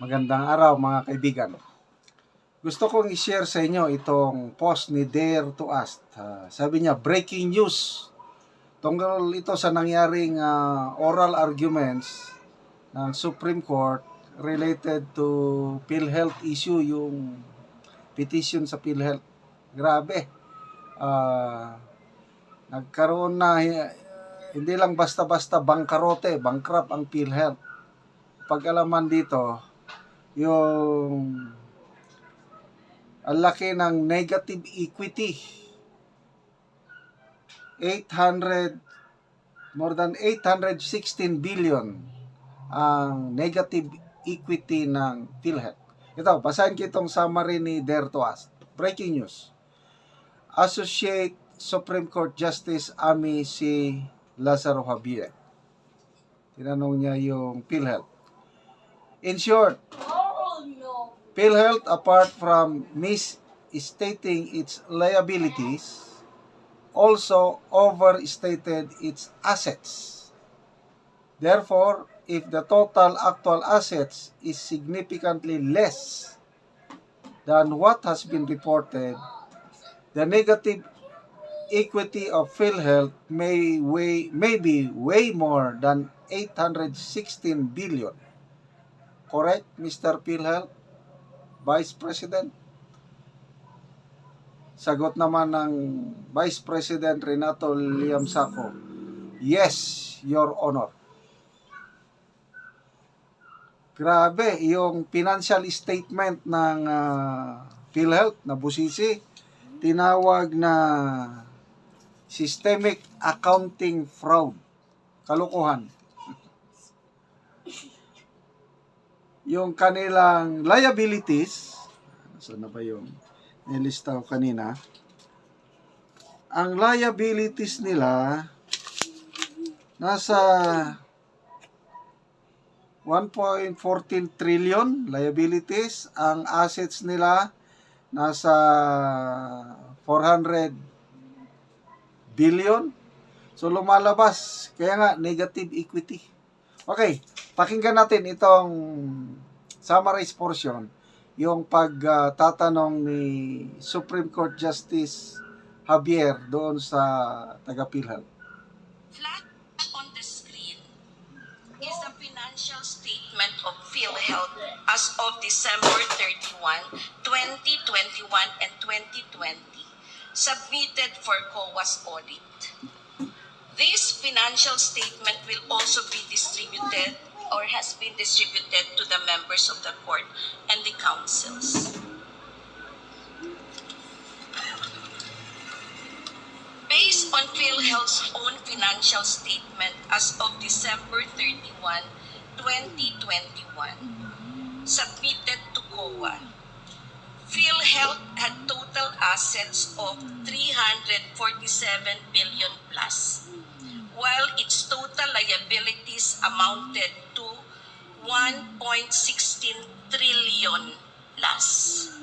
Magandang araw mga kaibigan. Gusto kong i-share sa inyo itong post ni Dare to Ask. Sabi niya, breaking news. Tungkol ito sa nangyaring oral arguments ng Supreme Court related to PhilHealth issue, yung petition sa PhilHealth. Grabe. Nagkaroon na, hindi lang basta-basta bankrupt ang PhilHealth. Pag-alaman dito, yung ang laki ng negative equity. More than 816 billion ang negative equity ng PhilHealth. Ito, basahin kitong summary ni Dare to Ask. Breaking news. Associate Supreme Court Justice Amy C. Lazaro Javier. Tinanong niya yung PhilHealth. In short, PhilHealth, apart from misstating its liabilities, also overstated its assets. Therefore, if the total actual assets is significantly less than what has been reported, the negative equity of PhilHealth may be way more than 816 billion. Correct, Mr. PhilHealth Vice President? Sagot naman ng Vice President Renato Liamsaco, yes, Your Honor. Grabe, yung financial statement ng PhilHealth na busisi, tinawag na systemic accounting fraud. Kalokohan. Yung kanilang liabilities, saan na ba yung nilista ko kanina? Ang liabilities nila nasa 1.14 trillion liabilities. Ang assets nila nasa 400 billion. So lumalabas, kaya nga negative equity. Okay, pakinggan natin itong summarized portion, yung pagtatanong ni Supreme Court Justice Javier doon sa taga-PhilHealth. Flat on the screen is the financial statement of PhilHealth as of December 31, 2021 and 2020, submitted for COA's audit. This financial statement will also be distributed or has been distributed to the members of the court and the councils. Based on PhilHealth's own financial statement as of December 31, 2021, submitted to COA, PhilHealth had total assets of 347 billion plus, while its total liabilities amounted to 1.16 trillion plus.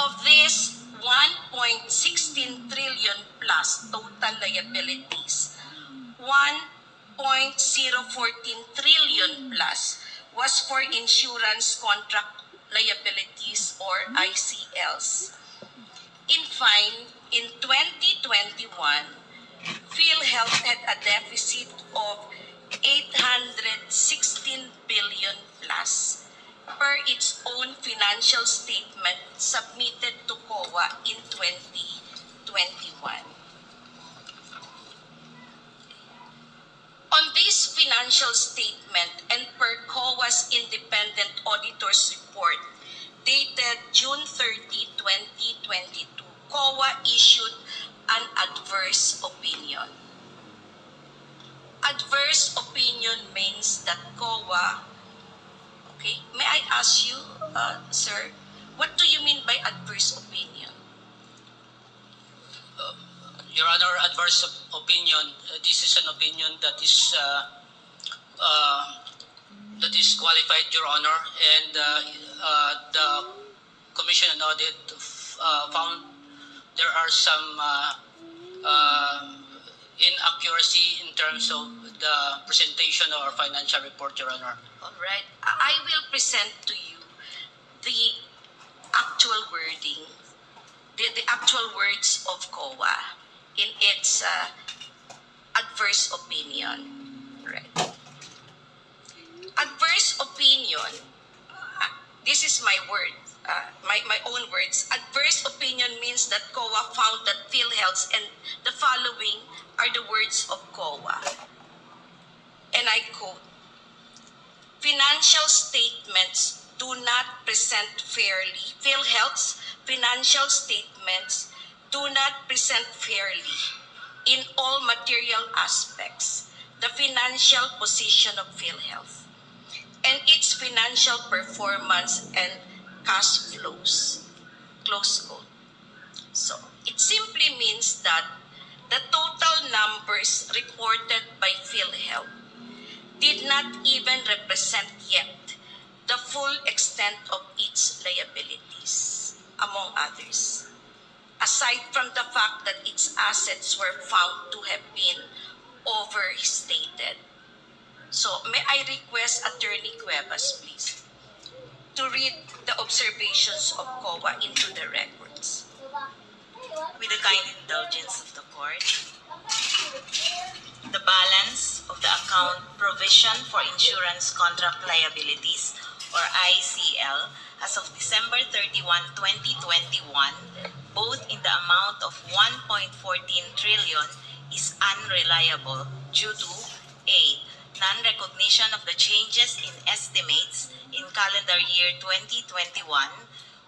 Of this 1.16 trillion plus total liabilities, 1.014 trillion plus was for insurance contract liabilities or ICLs. In fine, in 2021, PhilHealth had a deficit of 816 billion plus per its own financial statement submitted to COA in 2021. On this financial statement and per COA's independent auditor's report dated June 30, 2022, COA issued an adverse opinion. Adverse opinion means that COA, okay, may I ask you, sir, what do you mean by adverse opinion? Your Honor, adverse opinion, this is an opinion that is qualified, Your Honor, and the Commission on Audit found there are some inaccuracy in terms of the presentation of our financial report, Your Honor. All right. I will present to you the actual wording, the actual words of COA in its adverse opinion. Right. Adverse opinion, this is my word, my own words. Adverse opinion means that COA found that PhilHealth, and the following are the words of COA. And I quote, financial statements do not present fairly. PhilHealth's financial statements do not present fairly in all material aspects the financial position of PhilHealth and its financial performance and cash flows. Close quote. So, it simply means that the total numbers reported by PhilHealth did not even represent yet the full extent of its liabilities, among others, aside from the fact that its assets were found to have been overstated. So, may I request Attorney Cuevas, please, to read the observations of COA into the records. With the kind indulgence of the court, the balance of the account provision for insurance contract liabilities, or ICL, as of December 31, 2021, both in the amount of 1.14 trillion is unreliable due to A. Non-recognition of the changes in estimates in calendar year 2021,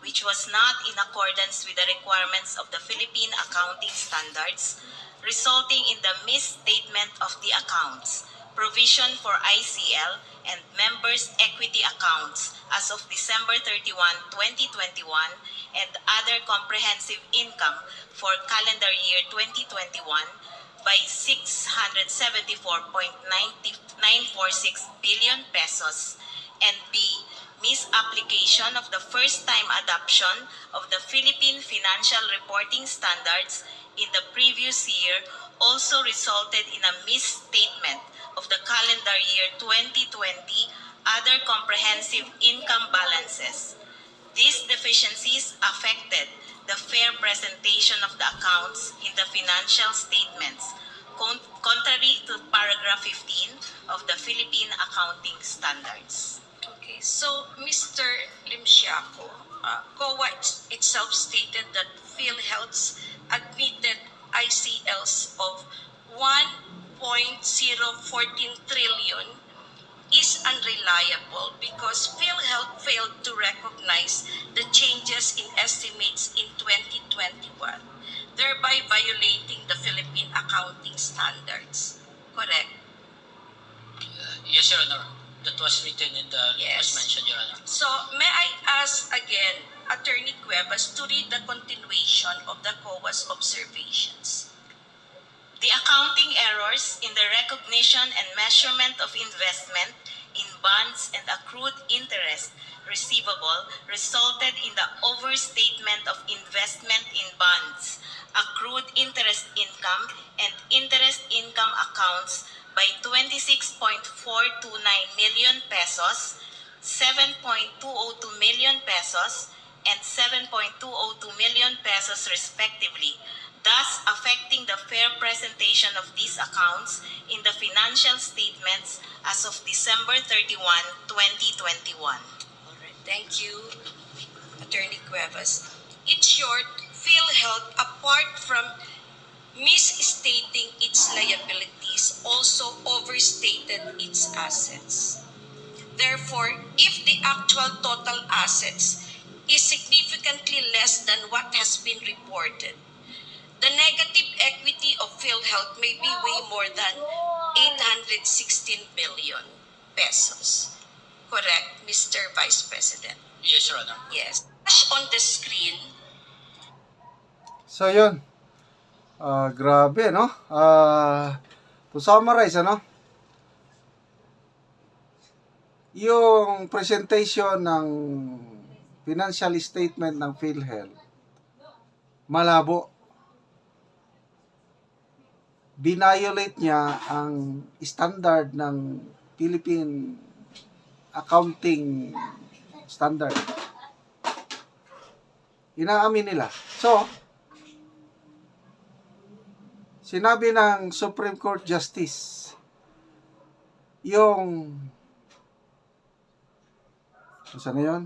which was not in accordance with the requirements of the Philippine Accounting Standards, resulting in the misstatement of the accounts, provision for ICL, and members' equity accounts as of December 31, 2021, and other comprehensive income for calendar year 2021 by 674.946 billion pesos, and B. Misapplication of the first-time adoption of the Philippine Financial Reporting Standards in the previous year also resulted in a misstatement of the calendar year 2020 other comprehensive income balances. These deficiencies affected the fair presentation of the accounts in the financial statements, contrary to paragraph 15 of the Philippine Accounting Standards. Okay, so Mr. Limsiaco, COA itself stated that PhilHealth's admitted ICLs of 1.014 trillion is unreliable because PhilHealth failed to recognize the changes in estimates in 2021, thereby violating the Philippine accounting standards. Correct? Yes, Your Honor. That was written in the, Yes. as mentioned, Your Honor. So, may I ask again, Attorney Cuevas, to read the continuation of the COA's observations? The accounting errors in the recognition and measurement of investment in bonds and accrued interest receivable resulted in the overstatement of investment in bonds, accrued interest income, and interest income accounts by 26.429 million pesos, 7.202 million pesos, and 7.202 million pesos respectively, thus affecting the fair presentation of these accounts in the financial statements as of December 31, 2021. All right, thank you, Attorney Cuevas. In short, PhilHealth, apart from misstating its liabilities, also overstated its assets. Therefore, if the actual total assets is significantly less than what has been reported, the negative equity of PhilHealth may be way more than 816 billion pesos. Correct, Mr. Vice President? Yes, Your Honor. Yes. Flash on the screen. So, yun. Grabe, no? To summarize, ano? Yung presentation ng financial statement ng PhilHealth, malabo. Binayolate niya ang standard ng Philippine accounting standard. Inaamin nila. So, sinabi ng Supreme Court Justice, yung, saan na yun?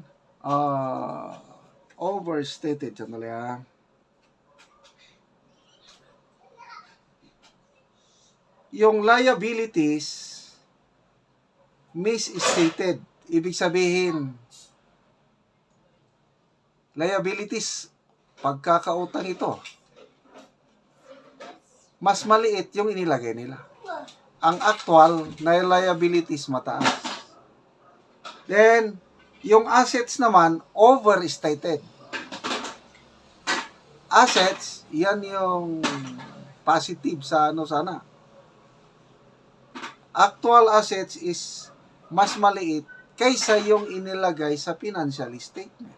Overstated. Sandali ha. Yung liabilities, misstated. Ibig sabihin, liabilities, pagkakautang ito, mas maliit yung inilagay nila. Ang actual na liabilities mataas. Then, yung assets naman, overstated. Assets, yan yung positive sa ano sana. Actual assets is mas maliit kaysa yung inilagay sa financial statement.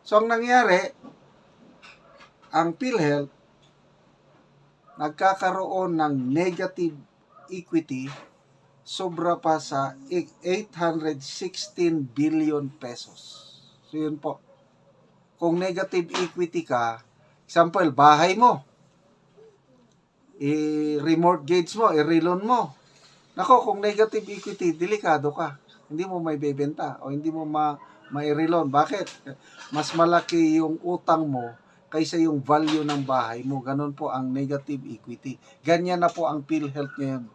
So, ang nangyari, ang PhilHealth nagkakaroon ng negative equity sobra pa sa 816 billion pesos. So, yun po. Kung negative equity ka, example, bahay mo, i-remortgage mo, i-reloan mo. Nako, kung negative equity, delikado ka. Hindi mo may bebenta o hindi mo ma-reloan. Bakit? Mas malaki yung utang mo kaysa yung value ng bahay mo. Ganun po ang negative equity. Ganyan na po ang PhilHealth ngayon.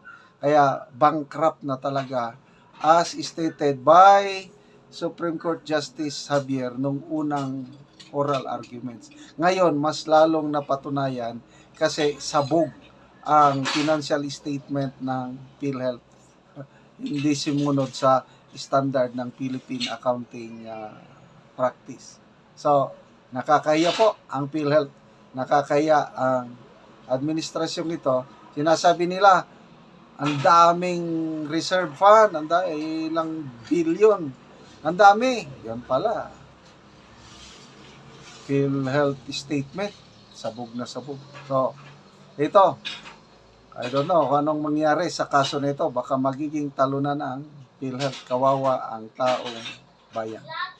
Kaya bankrupt na talaga as stated by Supreme Court Justice Javier nung unang oral arguments. Ngayon, mas lalong napatunayan kasi sabog ang financial statement ng PhilHealth. Hindi sumunod sa standard ng Philippine Accounting Practice. So, nakakahiya po ang PhilHealth. Nakakahiya ang administrasyon nito. Sinasabi nila, ang daming reserve fund, ilang billion. Ang dami. Yan pala. PhilHealth statement. Sabog na sabog. So, ito. I don't know kung anong mangyari sa kaso nito. Baka magiging talunan ang PhilHealth. Kawawa ang taong bayan.